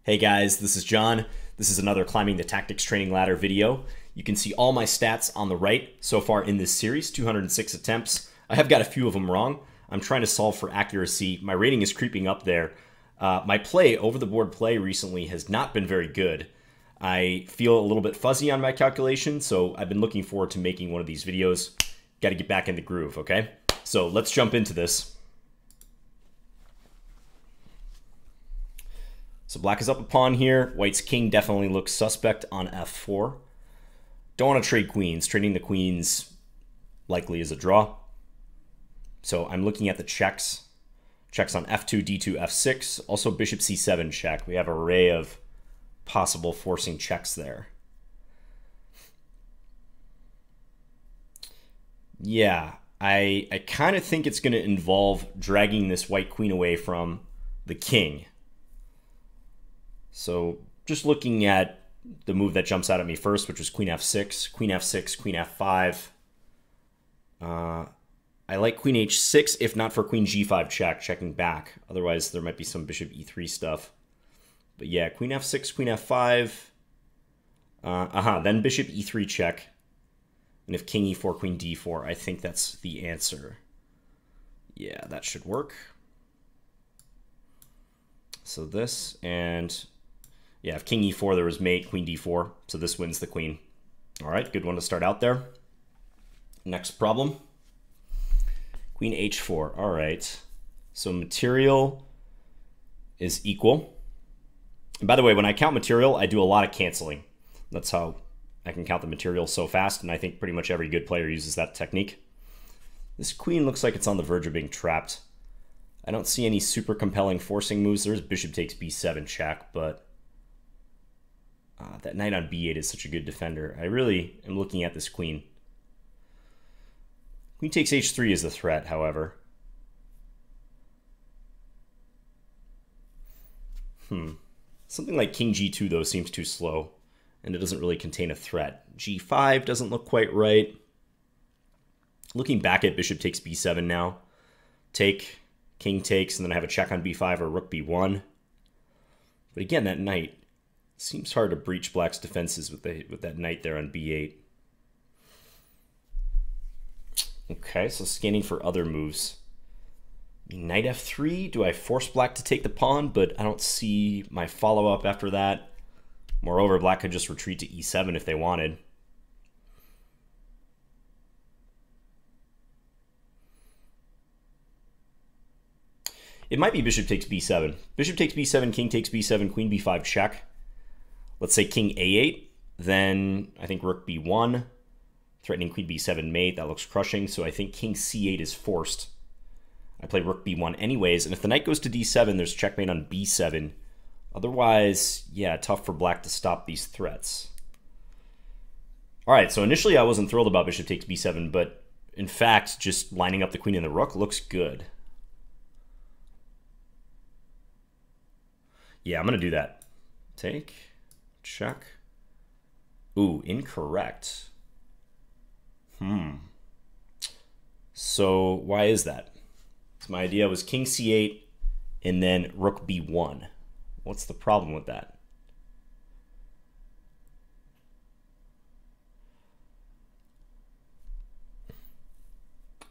Hey guys, this is John. This is another Climbing the Tactics Training Ladder video. You can see all my stats on the right so far in this series, 206 attempts. I have got a few of them wrong. I'm trying to solve for accuracy. My rating is creeping up there. My play, over-the-board play recently has not been very good. I feel a little bit fuzzy on my calculation, so I've been looking forward to making one of these videos. Got to get back in the groove, okay? So let's jump into this. So black is up a pawn here. White's king definitely looks suspect on f4. Don't want to trade queens. Trading the queens likely is a draw. So I'm looking at the checks. Checks on f2, d2, f6. Also bishop c7 check. We have an array of possible forcing checks there. Yeah, I kind of think it's going to involve dragging this white queen away from the king. So just looking at the move that jumps out at me first, which was queen f6, queen f6, queen f5. I like queen h6, if not for queen g5 check, checking back. Otherwise, there might be some bishop e3 stuff. But yeah, queen f6, queen f5. Then bishop e3 check. And if king e4, queen d4, I think that's the answer. Yeah, that should work. So this, and yeah, if king e4, there was mate, queen d4. So this wins the queen. All right, good one to start out there. Next problem. Queen h4. All right. So material is equal. And by the way, when I count material, I do a lot of canceling. That's how I can count the material so fast, and I think pretty much every good player uses that technique. This queen looks like it's on the verge of being trapped. I don't see any super compelling forcing moves. There's bishop takes b7 check, but that knight on b8 is such a good defender. I really am looking at this queen. Queen takes h3 is the threat, however. Something like king g2, though, seems too slow, and it doesn't really contain a threat. g5 doesn't look quite right. Looking back at bishop takes b7 now. Take, king takes, and then I have a check on b5 or rook b1. But again, that knight seems hard to breach black's defenses with that knight there on b8. Okay, so scanning for other moves. Knight f3, do I force black to take the pawn? But I don't see my follow-up after that. Moreover, black could just retreat to e7 if they wanted. It might be bishop takes b7. Bishop takes b7, king takes b7, queen b5 check. Let's say king a8, then I think rook b1, threatening queen b7 mate. That looks crushing, so I think king c8 is forced. I play rook b1 anyways, and if the knight goes to d7, there's checkmate on b7. Otherwise, yeah, tough for black to stop these threats. All right, so initially I wasn't thrilled about bishop takes b7, but in fact, just lining up the queen and the rook looks good. Yeah, I'm going to do that. Take, check. Ooh, incorrect. So why is that? So my idea was king c8 and then rook b1. What's the problem with that? I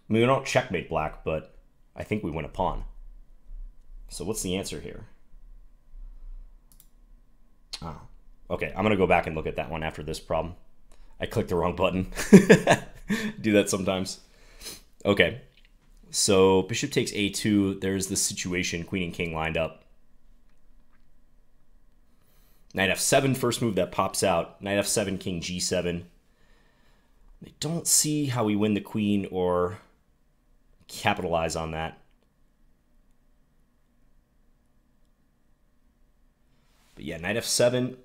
mean, we don't checkmate black, but I think we win a pawn. So what's the answer here? Okay, I'm going to go back and look at that one after this problem. I clicked the wrong button. Do that sometimes. Okay, so bishop takes a2. There's this situation, queen and king lined up. Knight f7, first move that pops out. Knight f7, king g7. I don't see how we win the queen or capitalize on that. But yeah, knight f7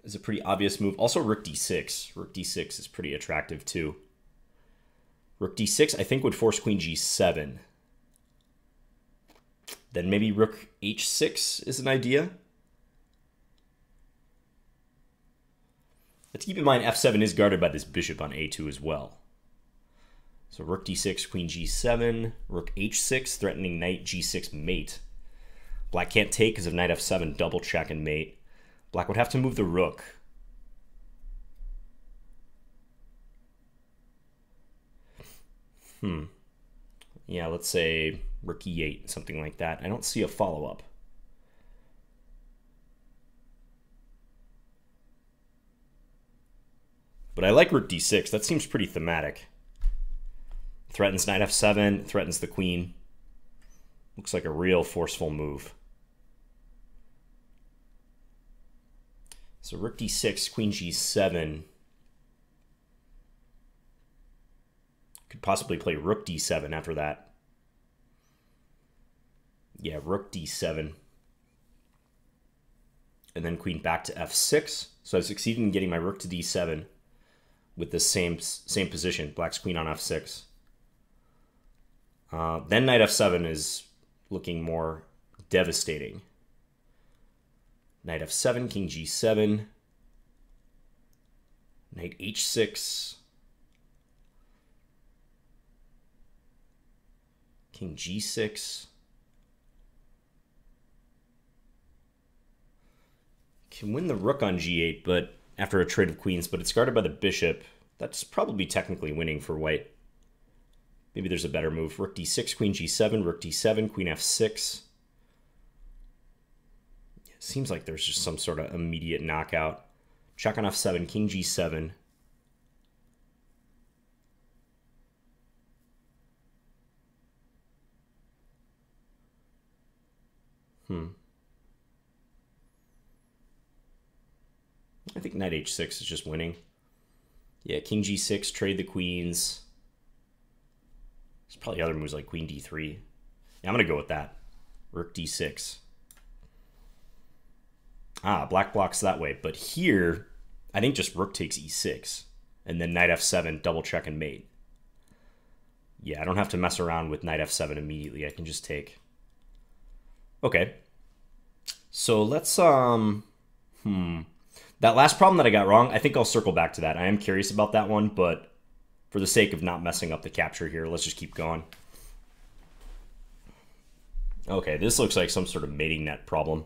is a pretty obvious move. Also rook d6. Rook d6 is pretty attractive too. Rook d6 I think would force queen g7. Then maybe rook h6 is an idea. Let's keep in mind f7 is guarded by this bishop on a2 as well. So rook d6, queen g7, rook h6, threatening knight g6 mate. Black can't take because of knight f7, double check and mate. Black would have to move the rook. Yeah, let's say rook e8, something like that. I don't see a follow-up. But I like rook d6. That seems pretty thematic. Threatens knight f7, threatens the queen. Looks like a real forceful move. So rook d6, queen g7. Could possibly play rook d7 after that. Yeah, rook d7. And then queen back to f6. So I succeeded in getting my rook to d7 with the same position. Black's queen on f6. Then knight f7 is looking more devastating. Knight f7, king g7. Knight h6. King g6. Can win the rook on g8, but after a trade of queens, but it's guarded by the bishop. That's probably technically winning for white. Maybe there's a better move. Rook d6, queen g7, rook d7, queen f6. It seems like there's just some sort of immediate knockout. Check on f7, king g7. I think knight h6 is just winning. Yeah, king g6, trade the queens. There's probably other moves like queen d3. Yeah, I'm going to go with that. Rook d6. Ah, black blocks that way. But here, I think just rook takes e6. And then knight f7, double check and mate. Yeah, I don't have to mess around with knight f7 immediately. I can just take. Okay. So let's, that last problem that I got wrong, I think I'll circle back to that. I am curious about that one, but for the sake of not messing up the capture here, let's just keep going. Okay, this looks like some sort of mating net problem.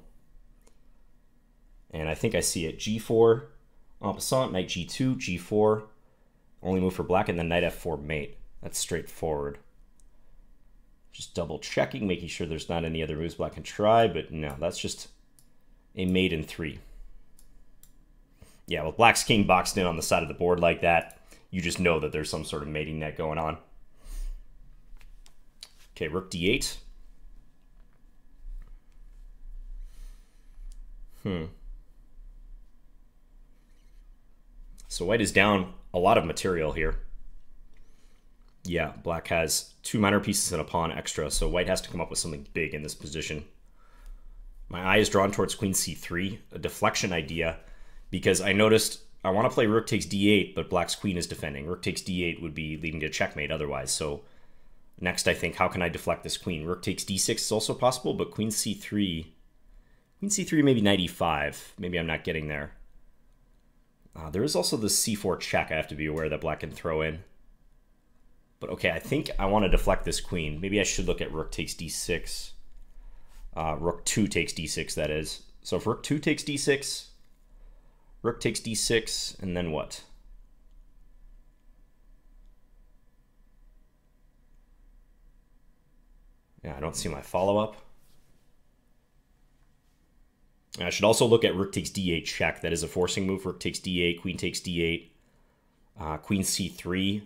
And I think I see it. G4, en passant, knight G2, G4. Only move for black, and then knight F4 mate. That's straightforward. Just double checking, making sure there's not any other moves black can try, but no, that's just a mate in 3. Yeah, with black's king boxed in on the side of the board like that, you just know that there's some sort of mating net going on. Okay, rook d8. So white is down a lot of material here. Yeah, black has 2 minor pieces and a pawn extra, so white has to come up with something big in this position. My eye is drawn towards queen c3, a deflection idea, because I noticed I want to play rook takes d8, but black's queen is defending. Rook takes d8 would be leading to checkmate otherwise, so next I think, how can I deflect this queen? Rook takes d6 is also possible, but queen c3, maybe knight e5. Maybe I'm not getting there. There is also the c4 check I have to be aware that black can throw in. But okay, I think I want to deflect this queen. Maybe I should look at rook takes d6. Rook 2 takes d6, that is. So if rook 2 takes d6, rook takes d6, and then what? Yeah, I don't see my follow-up. I should also look at rook takes d8 check. That is a forcing move. Rook takes d8, queen takes d8, queen c3.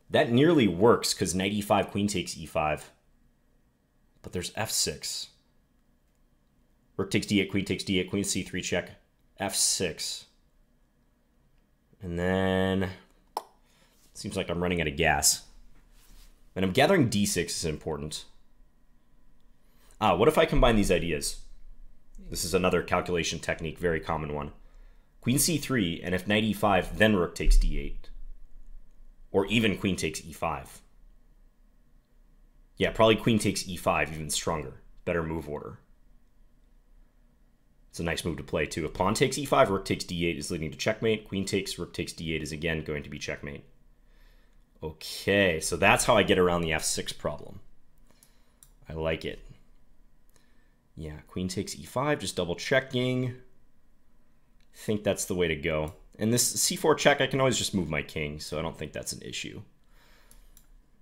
That nearly works because knight e5, queen takes e5. But there's f6. Rook takes d8, queen takes d8, queen c3 check, f6. And then seems like I'm running out of gas. And I'm gathering d6 is important. What if I combine these ideas? This is another calculation technique, very common one. Queen c3, and if knight e5, then rook takes d8. Or even queen takes e5. Yeah, probably queen takes e5, even stronger. Better move order. It's a nice move to play, too. If pawn takes e5, rook takes d8 is leading to checkmate. Queen takes, rook takes d8 is again going to be checkmate. Okay, so that's how I get around the f6 problem. I like it. Yeah, queen takes e5, just double checking. think that's the way to go. And this c4 check, I can always just move my king, so I don't think that's an issue.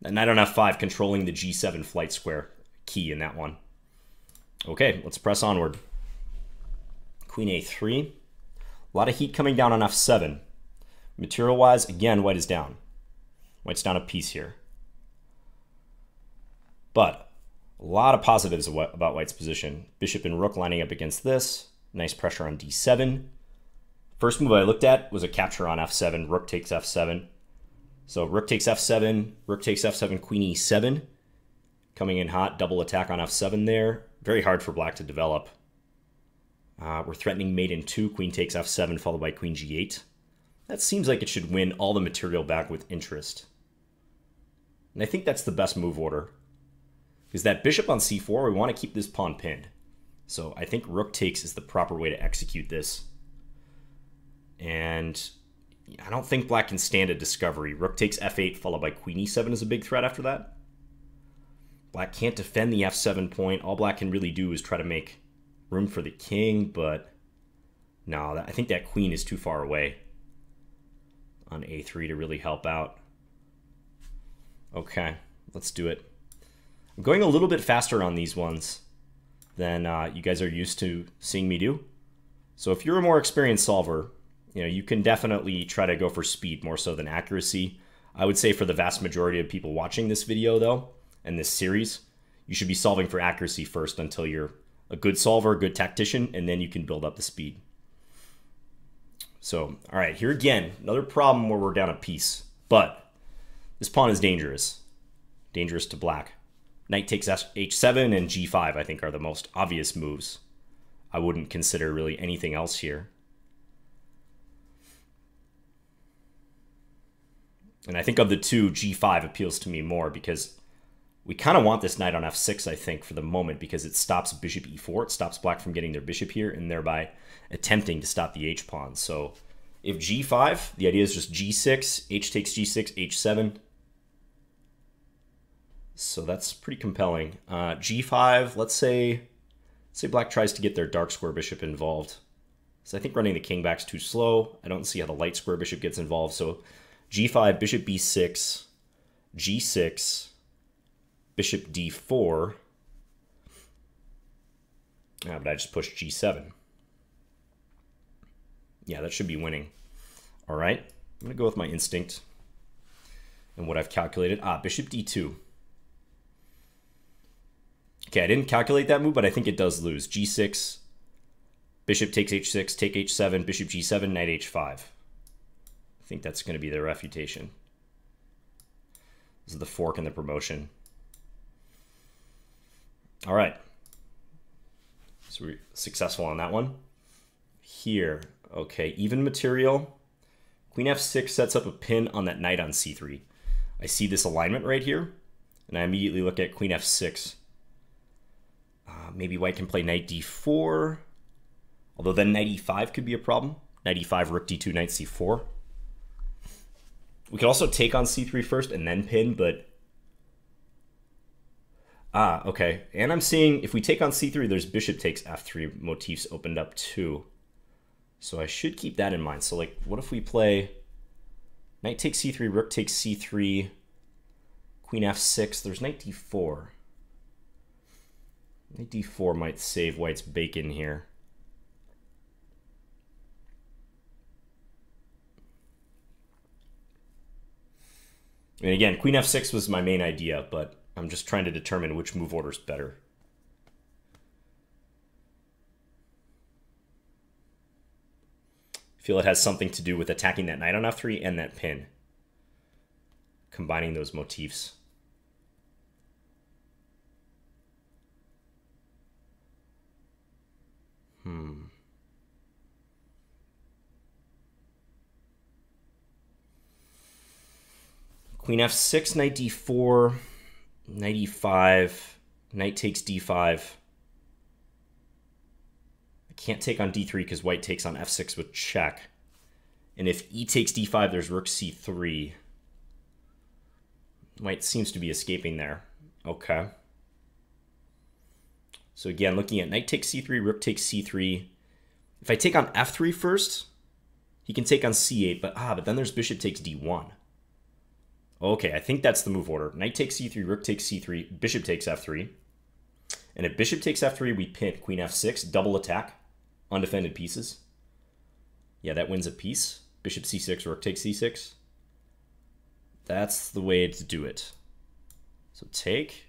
And knight on f5 controlling the g7 flight square. Key in that one. Okay, let's press onward. Queen a3. A lot of heat coming down on f7. Material-wise, again, white is down. White's down a piece here. But a lot of positives about white's position. Bishop and rook lining up against this. Nice pressure on d7. First move I looked at was a capture on f7. Rook takes f7. So rook takes f7, rook takes f7, queen e7. Coming in hot, double attack on f7 there. Very hard for black to develop. We're threatening mate in 2. Queen takes f7 followed by queen g8. That seems like it should win all the material back with interest. And I think that's the best move order. Because that bishop on c4, we want to keep this pawn pinned. So I think rook takes is the proper way to execute this. And I don't think black can stand a discovery. Rook takes f8 followed by queen e7 is a big threat after that. Black can't defend the f7 point. All black can really do is try to make room for the king, but no, I think that queen is too far away on a3 to really help out. Okay, let's do it. I'm going a little bit faster on these ones than you guys are used to seeing me do. So if you're a more experienced solver, you can definitely try to go for speed more so than accuracy. I would say for the vast majority of people watching this video, though, and this series, you should be solving for accuracy first until you're a good solver, a good tactician, and then you can build up the speed. So, all right, here again, another problem where we're down a piece. But this pawn is dangerous. Dangerous to black. Knight takes h7 and g5, I think, are the most obvious moves. I wouldn't consider really anything else here. And I think of the two, g5 appeals to me more because we kind of want this knight on f6, I think, for the moment, because it stops bishop e4. It stops black from getting their bishop here and thereby attempting to stop the h-pawn. So if g5, the idea is just g6, h takes g6, h7. So that's pretty compelling. G5, let's say black tries to get their dark square bishop involved. So I think running the king back's too slow. I don't see how the light square bishop gets involved. So g5, bishop b6, g6, bishop d4. But I just pushed g7. Yeah, that should be winning. All right, I'm going to go with my instinct and what I've calculated. Bishop d2. Okay, I didn't calculate that move, but I think it does lose. g6, bishop takes h6, take h7, bishop g7, knight h5. I think that's going to be their refutation. This is the fork and the promotion. All right. So we're successful on that one. Here, okay, even material. Queen f6 sets up a pin on that knight on c3. I see this alignment right here, and I immediately look at queen f6. Maybe white can play knight d4, although then knight e5 could be a problem. Knight e5, rook d2, knight c4. We could also take on c3 first and then pin, but... okay. And I'm seeing if we take on c3, there's bishop takes f3 motifs opened up too. So I should keep that in mind. So like, what if we play knight takes c3, rook takes c3, queen f6, there's knight d4. Knight d4 might save white's bacon here. I mean, again, queen f6 was my main idea, but I'm just trying to determine which move order is better. I feel it has something to do with attacking that knight on f3 and that pin. Combining those motifs. Queen f6, knight d4, knight e5, knight takes d5. I can't take on d3 because white takes on f6 with check. And if e takes d5, there's rook c3. White seems to be escaping there. Okay. So again, looking at knight takes c3, rook takes c3. If I take on f3 first, he can take on c8, but then there's bishop takes d1. Okay, I think that's the move order. Knight takes c3, rook takes c3, bishop takes f3. And if bishop takes f3, we pin queen f6, double attack, undefended pieces. Yeah, that wins a piece. Bishop c6, rook takes c6. That's the way to do it. So take.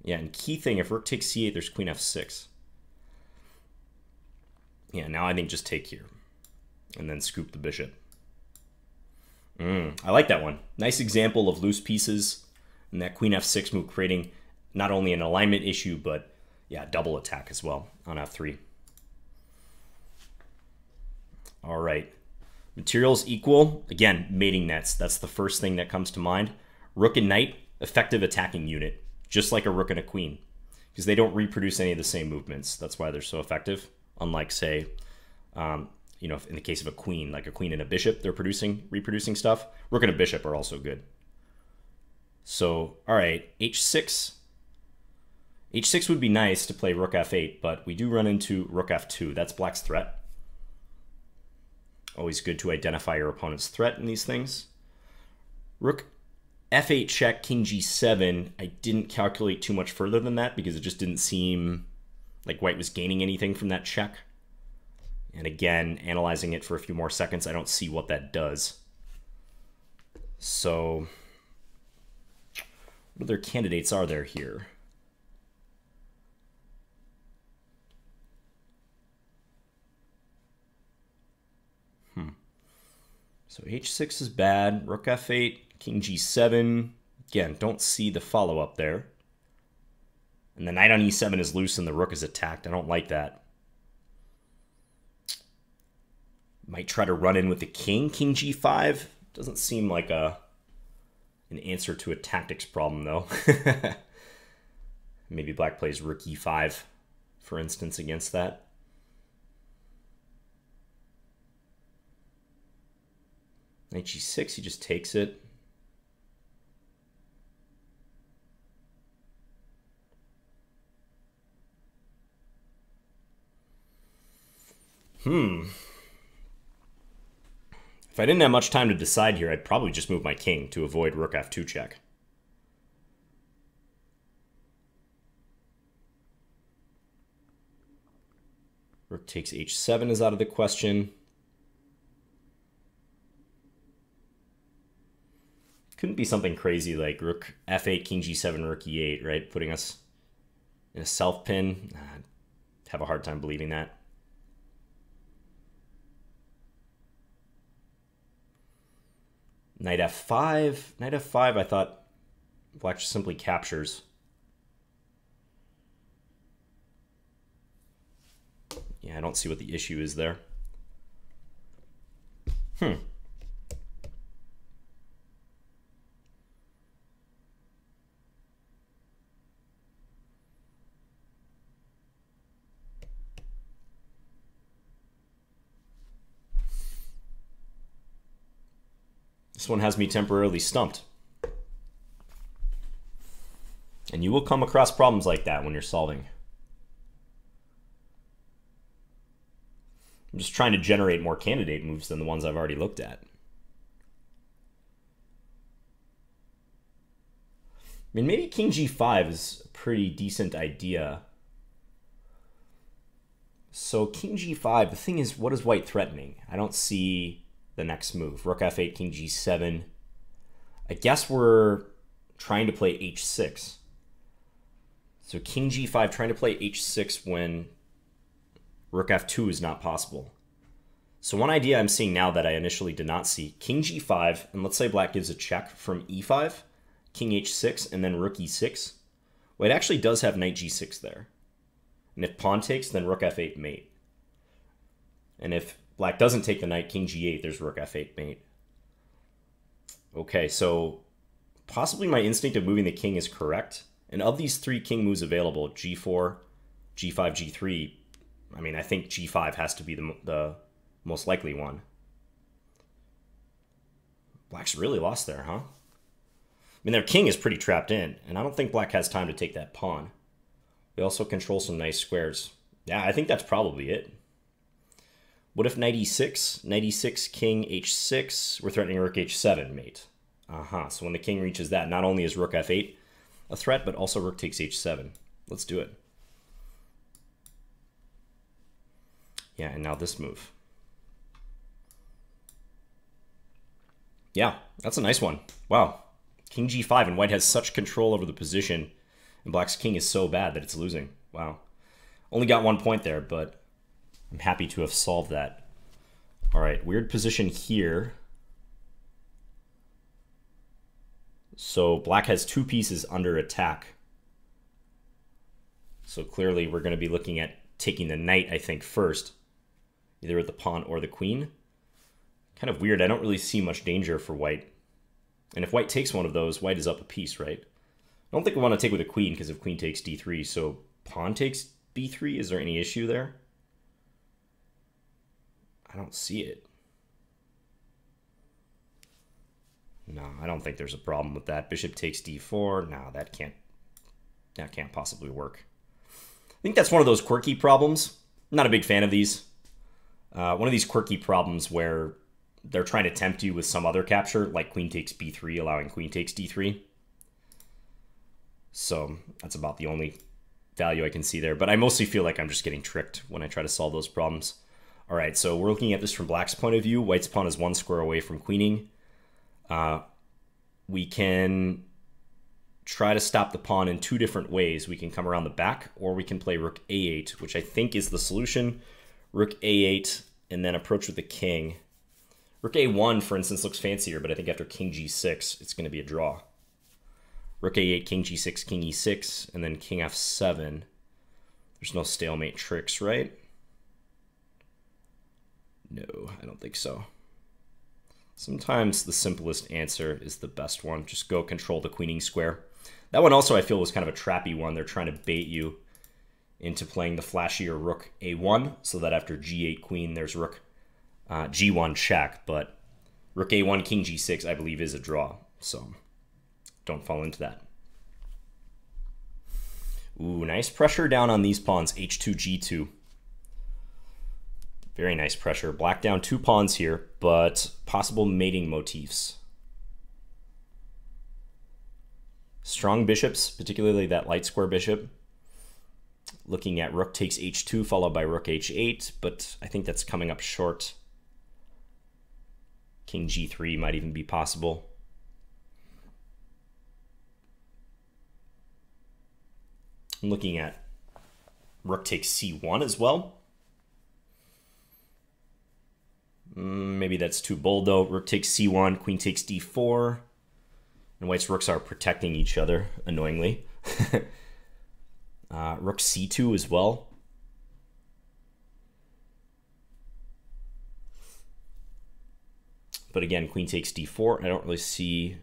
Yeah, and key thing, if rook takes c8, there's queen f6. Yeah, now I think just take here. And then scoop the bishop. I like that one. Nice example of loose pieces. And that queen f6 move creating not only an alignment issue, but yeah, double attack as well on f3. All right. Materials equal. Again, mating nets. That's the first thing that comes to mind. Rook and knight, effective attacking unit. Just like a rook and a queen. Because they don't reproduce any of the same movements. That's why they're so effective. Unlike, say, you know, in the case of a queen, like a queen and a bishop, they're reproducing stuff. Rook and a bishop are also good. So, all right, h6. h6 would be nice to play rook f8, but we do run into rook f2. That's black's threat. Always good to identify your opponent's threat in these things. Rook f8 check, king g7. I didn't calculate too much further than that because it just didn't seem like white was gaining anything from that check. And again, analyzing it for a few more seconds, I don't see what that does. So, what other candidates are there here? So h6 is bad, rook f8, king g7. Again, don't see the follow-up there. And the knight on e7 is loose and the rook is attacked. I don't like that. Might try to run in with the king. King g5 doesn't seem like an answer to a tactics problem, though. Maybe black plays rook e5, for instance, against that. Knight g6, he just takes it. If I didn't have much time to decide here, I'd probably just move my king to avoid rook f2 check. Rook takes h7 is out of the question. Couldn't be something crazy like rook f8, king g7, rook e8, right? Putting us in a self pin. I'd have a hard time believing that. Knight f5. Knight f5, I thought black just simply captures. Yeah, I don't see what the issue is there. This one has me temporarily stumped. And you will come across problems like that when you're solving. I'm just trying to generate more candidate moves than the ones I've already looked at. I mean, maybe king g5 is a pretty decent idea. So king g5, the thing is, what is white threatening? I don't see the next move. Rook f8, king g7. I guess we're trying to play h6. So king g5, trying to play h6 when rook f2 is not possible. So one idea I'm seeing now that I initially did not see, king g5, and let's say black gives a check from e5, king h6, and then rook e6. Well, it actually does have knight g6 there. And if pawn takes, then rook f8 mate. And if black doesn't take the knight, king g8, there's rook f8 mate. Okay, so possibly my instinct of moving the king is correct. And of these three king moves available, g4, g5, g3, I mean, I think g5 has to be the most likely one. Black's really lost there, huh? I mean, their king is pretty trapped in, and I don't think black has time to take that pawn. They also control some nice squares. Yeah, I think that's probably it. What if knight e6? Knight e6, king h6. We're threatening rook h7, mate. So when the king reaches that, not only is rook f8 a threat, but also rook takes h7. Let's do it. Yeah, and now this move. Yeah, that's a nice one. Wow. King g5, and white has such control over the position, and black's king is so bad that it's losing. Wow. Only got 1 point there, but I'm happy to have solved that. All right, weird position here. So black has 2 pieces under attack. So clearly we're going to be looking at taking the knight, I think, first. Either with the pawn or the queen. Kind of weird. I don't really see much danger for white. And if white takes one of those, white is up a piece, right? I don't think we want to take with a queen, because if queen takes d3, so pawn takes b3, is there any issue there? I don't see it. No, I don't think there's a problem with that. Bishop takes d4. No, that can't possibly work. I think that's one of those quirky problems. I'm not a big fan of these. One of these quirky problems where they're trying to tempt you with some other capture, like queen takes b3, allowing queen takes d3. So that's about the only value I can see there. But I mostly feel like I'm just getting tricked when I try to solve those problems. All right, so we're looking at this from black's point of view. White's pawn is 1 square away from queening. We can try to stop the pawn in 2 different ways. We can come around the back, or we can play rook a8, which I think is the solution. Rook a8, and then approach with the king. Rook a1, for instance, looks fancier, but I think after king g6, it's going to be a draw. Rook a8, king g6, king e6, and then king f7. There's no stalemate tricks, right? No, I don't think so. Sometimes the simplest answer is the best one. Just go control the queening square. That one also I feel was kind of a trappy one. They're trying to bait you into playing the flashier rook a1, so that after g8 queen, there's rook g1 check. But rook a1, king g6, I believe, is a draw. So don't fall into that. Ooh, nice pressure down on these pawns, h2, g2. Very nice pressure. Black down 2 pawns here, but possible mating motifs. Strong bishops, particularly that light square bishop. Looking at rook takes h2 followed by rook h8, but I think that's coming up short. King g3 might even be possible. I'm looking at rook takes c1 as well. Maybe that's too bold, though. Rook takes c1, queen takes d4. And white's rooks are protecting each other, annoyingly. Rook c2 as well. But again, queen takes d4. I don't really see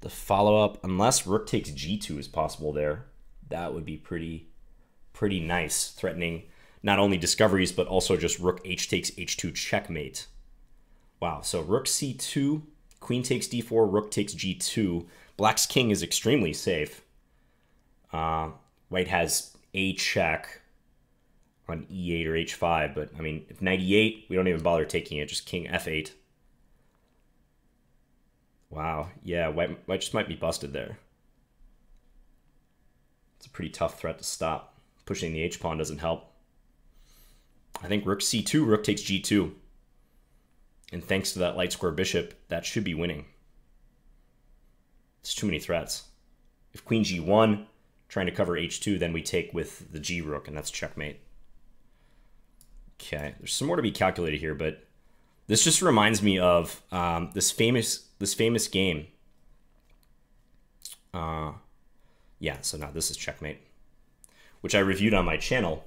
the follow-up. Unless rook takes g2 is possible there. That would be pretty nice, threatening not only discoveries, but also just rook h takes h2 checkmate. Wow, so rook c2, queen takes d4, rook takes g2. Black's king is extremely safe. White has a check on e8 or h5, but I mean, if knight e8, we don't even bother taking it, just king f8. Wow, yeah, white just might be busted there. It's a pretty tough threat to stop. Pushing the h-pawn doesn't help. I think rook c2, rook takes g2. And thanks to that light square bishop, that should be winning. It's too many threats. If queen g1, trying to cover h2, then we take with the g rook, and that's checkmate. Okay, there's some more to be calculated here, but this just reminds me of this famous game. Yeah, so now this is checkmate, which I reviewed on my channel,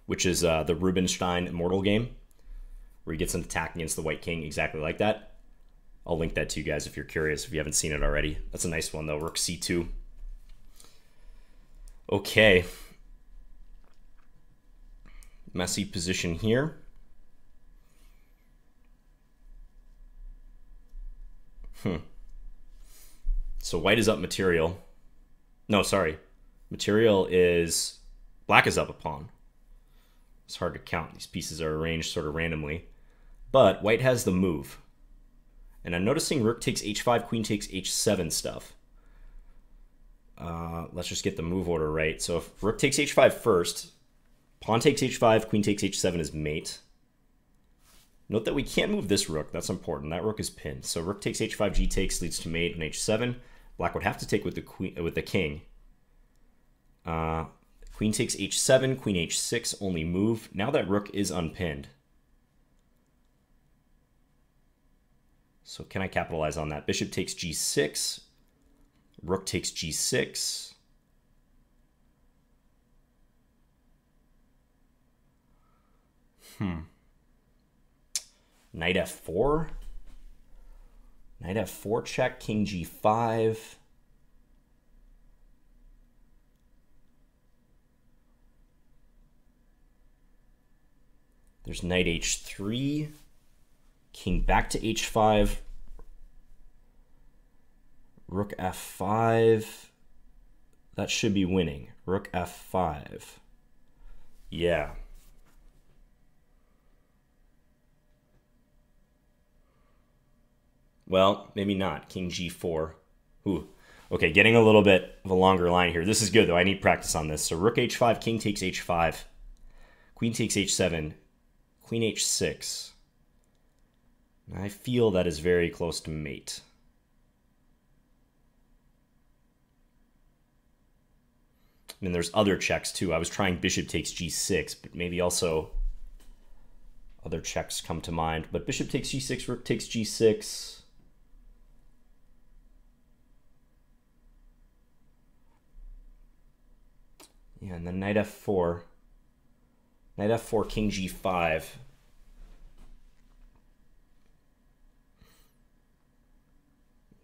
which is the Rubinstein Immortal game, where he gets an attack against the white king exactly like that. I'll link that to you guys if you're curious, if you haven't seen it already. That's a nice one, though. Rook c2. Okay. Messy position here. So white is up material. No, sorry. Material is... Black is up a pawn. It's hard to count. These pieces are arranged sort of randomly. But white has the move. And I'm noticing rook takes h5, queen takes h7 stuff. Let's just get the move order right. So if rook takes h5 first, pawn takes h5, queen takes h7 is mate. Note that we can't move this rook. That's important. That rook is pinned. So rook takes h5, g takes leads to mate on h7. Black would have to take with the queen, with the king. Queen takes h7, queen h6, only move. Now that rook is unpinned. So can I capitalize on that? Bishop takes g6. Rook takes g6. Knight f4. Knight f4 check, king g5. There's knight h3. King back to h5. Rook f5. That should be winning. Rook f5. Yeah. Well, maybe not. King g4. Ooh. Okay, getting a little bit of a longer line here. This is good, though. I need practice on this. So rook h5, king takes h5. Queen takes h7. Queen h6. I feel that is very close to mate. And there's other checks, too. I was trying bishop takes g6, but maybe also other checks come to mind. But bishop takes g6, rook takes g6. Yeah, and then knight f4. Knight f4, king g5.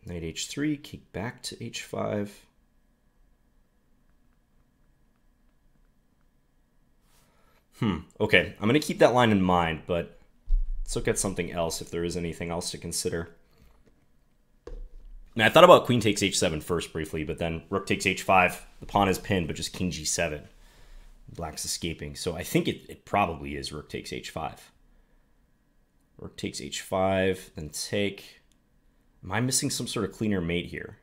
Knight h3, king back to h5. Okay, I'm going to keep that line in mind, but let's look at something else if there is anything else to consider. Now, I thought about queen takes h7 first briefly, but then rook takes h5. The pawn is pinned, but just king g7. Black's escaping. So I think it probably is rook takes h5. Rook takes h5, then take. Am I missing some sort of cleaner mate here?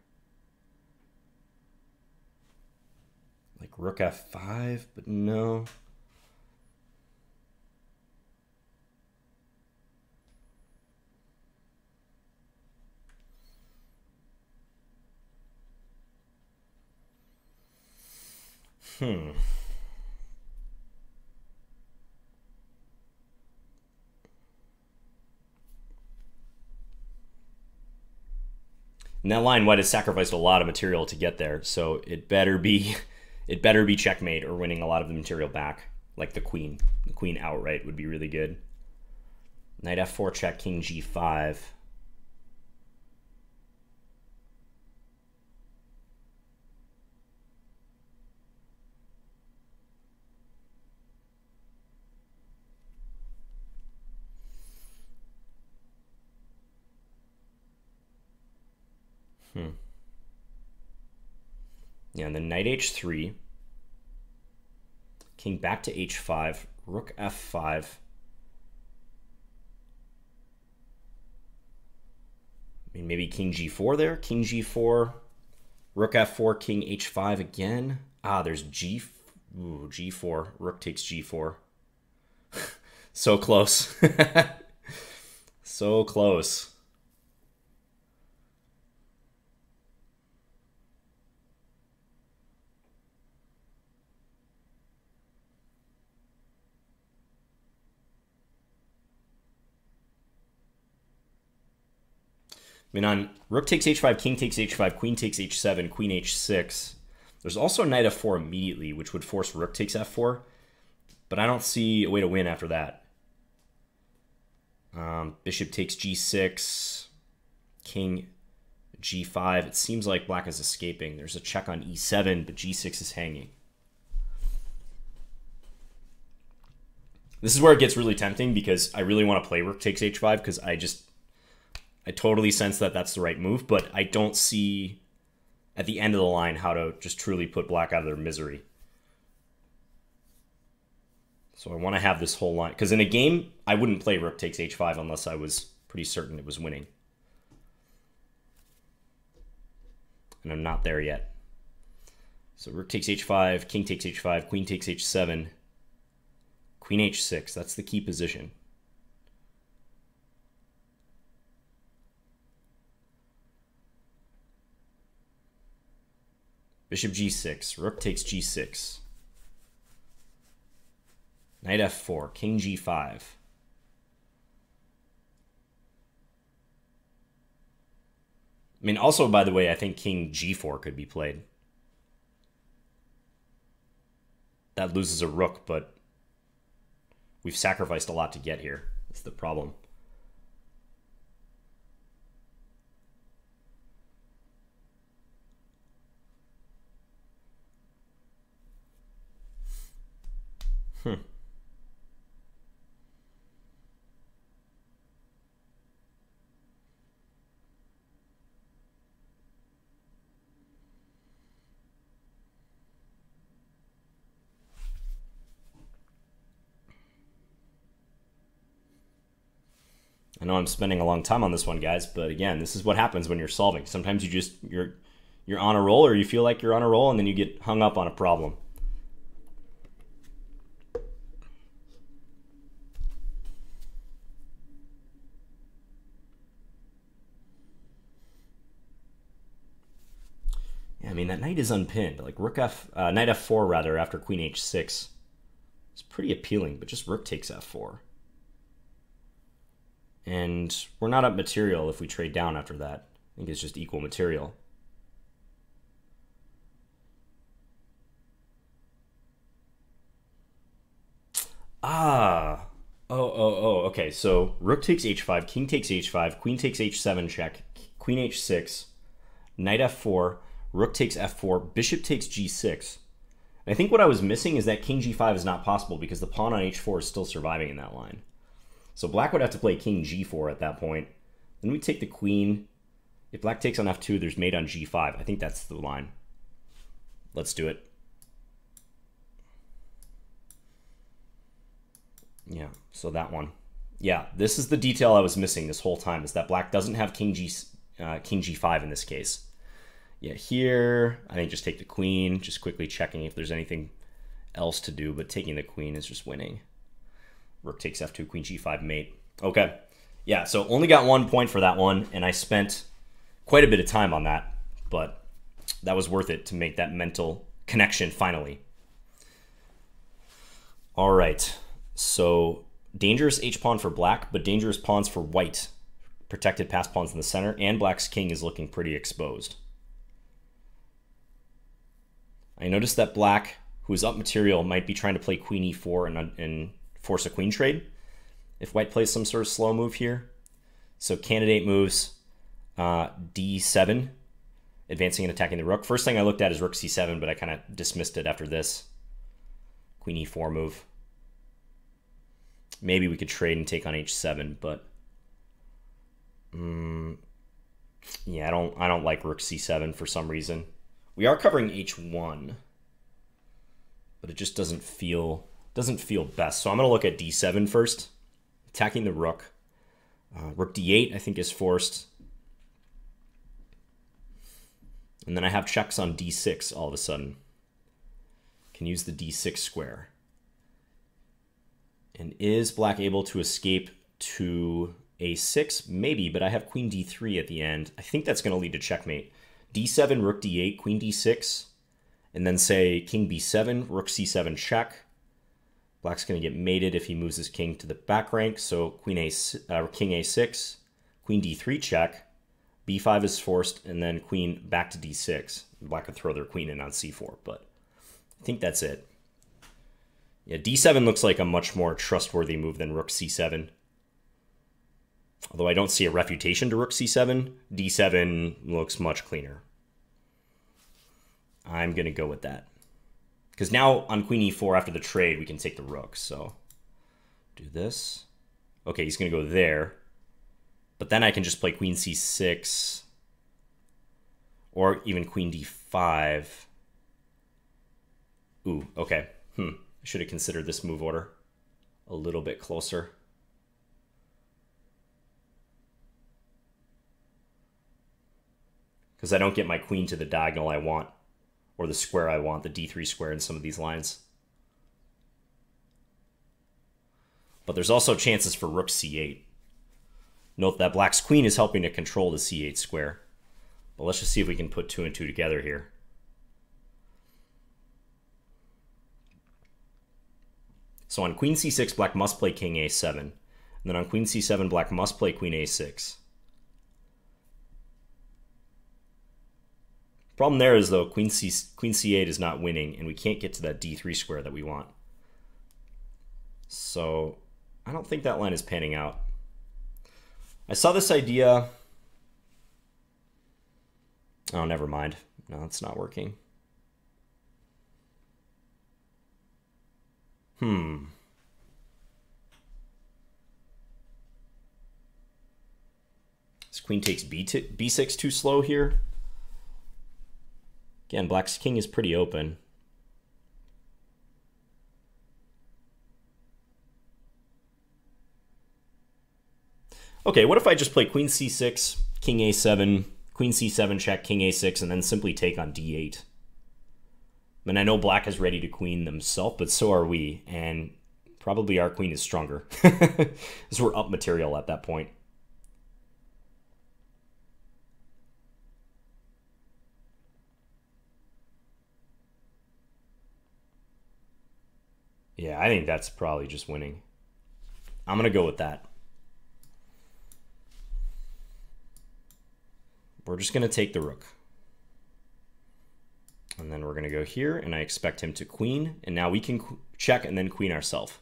Like rook f5, but no. And that line, white has sacrificed a lot of material to get there, so it better be checkmate or winning a lot of the material back, like the queen. The queen outright would be really good. Knight f4 check, king g5. Yeah, and then knight h3, king back to h5, rook f5. I mean, maybe king g4 there, king g4, rook f4, king h5 again. There's g4, rook takes g4. So close. So close. I mean, on rook takes h5, king takes h5, queen takes h7, queen h6. There's also knight f4 immediately, which would force rook takes f4. But I don't see a way to win after that. Bishop takes g6, king g5. It seems like black is escaping. There's a check on e7, but g6 is hanging. This is where it gets really tempting because I really want to play rook takes h5 because I totally sense that that's the right move, but I don't see at the end of the line how to just truly put black out of their misery. So I want to have this whole line. Because in a game, I wouldn't play rook takes h5 unless I was pretty certain it was winning. And I'm not there yet. So rook takes h5, king takes h5, queen takes h7, queen h6. That's the key position. Bishop g6, rook takes g6. Knight f4, king g5. I mean, also, by the way, I think king g4 could be played. That loses a rook, but we've sacrificed a lot to get here. That's the problem. I know I'm spending a long time on this one, guys, but again, this is what happens when you're solving. Sometimes you're on a roll, or you feel like you're on a roll, and then you get hung up on a problem. Yeah, I mean, that knight is unpinned. Like knight f4 rather after queen h6. It's pretty appealing, but just rook takes f4. And we're not up material if we trade down after that. I think it's just equal material. Okay, so rook takes h5, king takes h5, queen takes h7 check, queen h6, knight f4, rook takes f4, bishop takes g6. And I think what I was missing is that king g5 is not possible because the pawn on h4 is still surviving in that line. So black would have to play king g4 at that point. Then we take the queen. If black takes on f2, there's mate on g5. I think that's the line. Let's do it. Yeah, so that one. Yeah, this is the detail I was missing this whole time, is that black doesn't have king g5 in this case. Yeah, here, I think just take the queen, just quickly checking if there's anything else to do, but taking the queen is just winning. Rook takes f2, queen g5, mate. Okay, yeah, so only got 1 point for that one, and I spent quite a bit of time on that, but that was worth it to make that mental connection finally. All right, so dangerous h-pawn for black, but dangerous pawns for white. Protected pass pawns in the center, and black's king is looking pretty exposed. I noticed that black, who is up material, might be trying to play queen e4 and force a queen trade if white plays some sort of slow move here. So candidate moves d7, advancing and attacking the rook. First thing I looked at is rook c7, but I kind of dismissed it after this. Queen e4 move. Maybe we could trade and take on h7, but yeah, I don't like rook c7 for some reason. We are covering h1, but it just doesn't feel best. So I'm going to look at d7 first, attacking the rook. Rook d8 I think is forced. And then I have checks on d6 all of a sudden. Can use the d6 square. And is black able to escape to a6? Maybe, but I have queen d3 at the end. I think that's going to lead to checkmate. d7, rook d8, queen d6, and then say king b7, rook c7 check. Black's going to get mated if he moves his king to the back rank, so king a6, queen d3 check, b5 is forced, and then queen back to d6. Black could throw their queen in on c4, but I think that's it. Yeah, d7 looks like a much more trustworthy move than rook c7. Although I don't see a refutation to rook c7, d7 looks much cleaner. I'm going to go with that. Because now on queen e4 after the trade, we can take the rook. So do this. Okay, he's going to go there. But then I can just play queen c6. Or even queen d5. Ooh, okay. I should have considered this move order. a little bit closer. Because I don't get my queen to the diagonal I want, or the square I want, the d3 square in some of these lines. But there's also chances for rook c8. Note that black's queen is helping to control the c8 square. But let's just see if we can put 2 and 2 together here. So on queen c6, black must play king a7. And then on queen c7, black must play queen a6. Problem there is, though, queen c8 is not winning, and we can't get to that d3 square that we want. So I don't think that line is panning out. I saw this idea. Oh, never mind. No, it's not working. This queen takes b6 too slow here. Again, black's king is pretty open. Okay, what if I just play queen c6, king a7, queen c7 check, king a6, and then simply take on d8? I mean, I know black is ready to queen themselves, but so are we, and probably our queen is stronger, because we're up material at that point. Yeah, I think that's probably just winning. I'm going to go with that. We're just going to take the rook. And then we're going to go here, and I expect him to queen. And now we can check and then queen ourselves.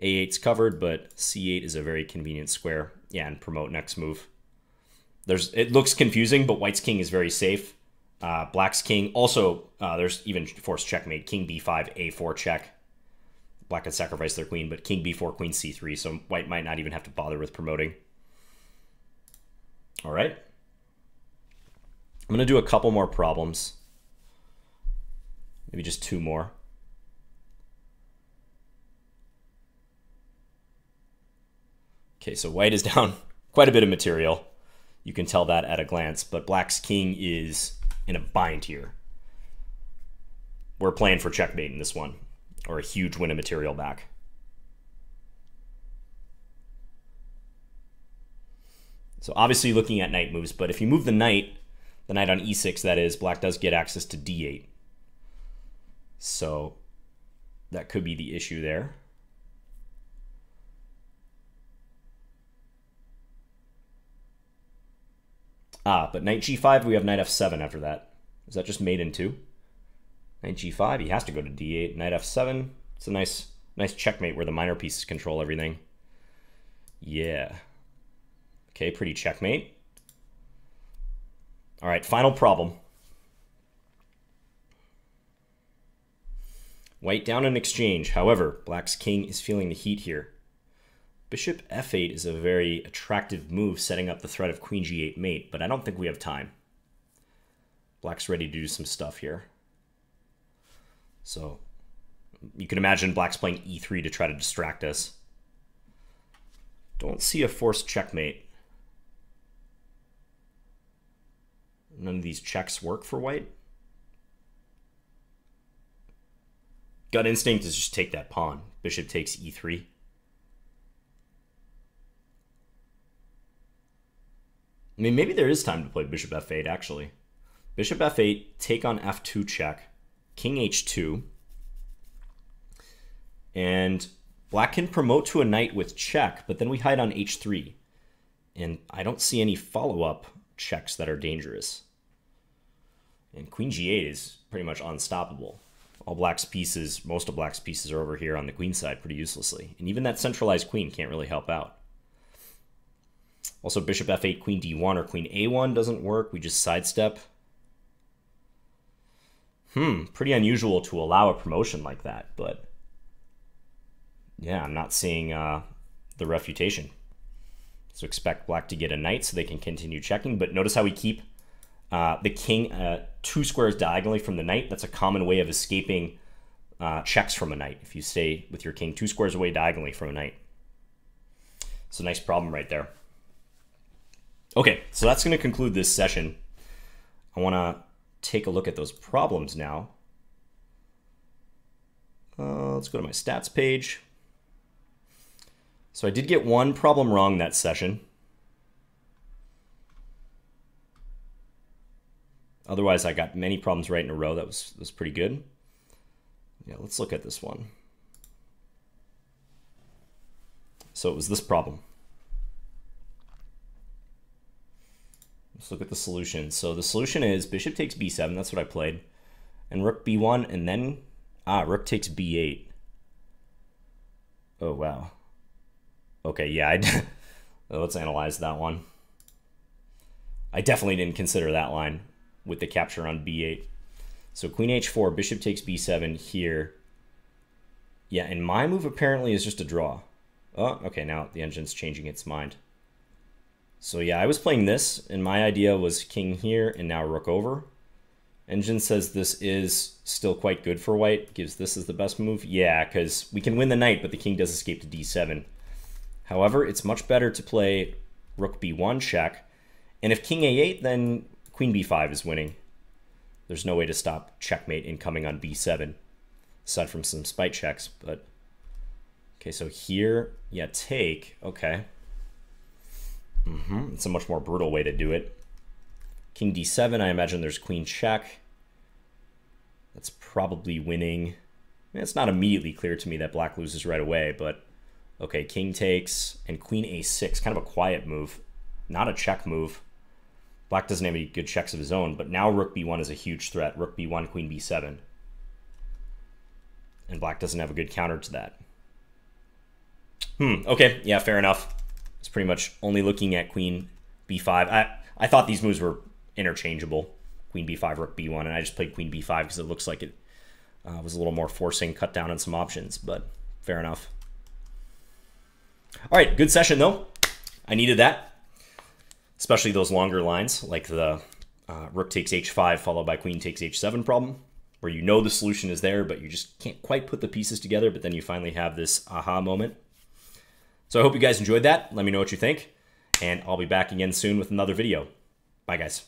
A8's covered, but C8 is a very convenient square. Yeah, and promote next move. It looks confusing, but white's king is very safe. Black's king, also, there's even forced checkmate. King b5, a4 check. Black could sacrifice their queen, but king b4, queen c3, so white might not even have to bother with promoting. All right. I'm going to do a couple more problems. Maybe just 2 more. Okay, so white is down quite a bit of material. You can tell that at a glance, but black's king is in a bind here. We're playing for checkmate in this one, or a huge win of material back. So obviously looking at knight moves, but if you move the knight on e6, that is, black does get access to d8. So that could be the issue there. But knight g5, we have knight f7 after that. Is that just mate in 2? Knight g5, he has to go to d8. Knight f7, it's a nice checkmate where the minor pieces control everything. Yeah. Okay, pretty checkmate. All right, final problem. White down in exchange. However, black's king is feeling the heat here. Bishop f8 is a very attractive move, setting up the threat of queen g8 mate, but I don't think we have time. Black's ready to do some stuff here. So you can imagine black's playing e3 to try to distract us. Don't see a forced checkmate. None of these checks work for white. Gut instinct is just take that pawn. Bishop takes e3. I mean, maybe there is time to play bishop f8, actually. Bishop f8, take on f2 check, king h2. And black can promote to a knight with check, but then we hide on h3. And I don't see any follow-up checks that are dangerous. And queen g8 is pretty much unstoppable. All black's pieces, most of black's pieces are over here on the queen side pretty uselessly. And even that centralized queen can't really help out. Also, bishop f8, queen d1 or queen a1 doesn't work. We just sidestep. Pretty unusual to allow a promotion like that, but yeah, I'm not seeing the refutation. So expect black to get a knight so they can continue checking, but notice how we keep the king 2 squares diagonally from the knight. That's a common way of escaping checks from a knight if you stay with your king 2 squares away diagonally from a knight. So nice problem right there. Okay, so that's going to conclude this session. I want to take a look at those problems now. Let's go to my stats page. So I did get one problem wrong that session. Otherwise, I got many problems right in a row. That was pretty good. Yeah, let's look at this one. So it was this problem. Let's look at the solution. So the solution is bishop takes b7. That's what I played. And rook b1, and then rook takes b8. Oh, wow. Okay, yeah, let's analyze that one. I definitely didn't consider that line with the capture on b8. So queen h4, bishop takes b7 here. Yeah, and my move apparently is just a draw. Oh, okay, now the engine's changing its mind. So yeah, I was playing this, and my idea was king here, and now rook over. Engine says this is still quite good for white, gives this as the best move. Yeah, because we can win the knight, but the king does escape to d7. However, it's much better to play rook b1 check, and if king a8, then queen b5 is winning. There's no way to stop checkmate incoming on b7, aside from some spite checks. But okay, so here, yeah, take. Okay, it's a much more brutal way to do it. King d7. I imagine there's queen check. That's probably winning. It's not immediately clear to me that black loses right away, but okay, king takes and queen a6. Kind of a quiet move, not a check move. Black doesn't have any good checks of his own, but now rook b1 is a huge threat. Rook b1, queen b7. And black doesn't have a good counter to that. Okay, yeah, fair enough. It's pretty much only looking at queen b5. I thought these moves were interchangeable. Queen b5, rook b1, and I just played queen b5 because it looks like it was a little more forcing, cut down on some options, but fair enough. All right, good session, though. I needed that. Especially those longer lines, like the rook takes h5 followed by queen takes h7 problem, where you know the solution is there, but you just can't quite put the pieces together, but then you finally have this aha moment. So I hope you guys enjoyed that. Let me know what you think, and I'll be back again soon with another video. Bye, guys.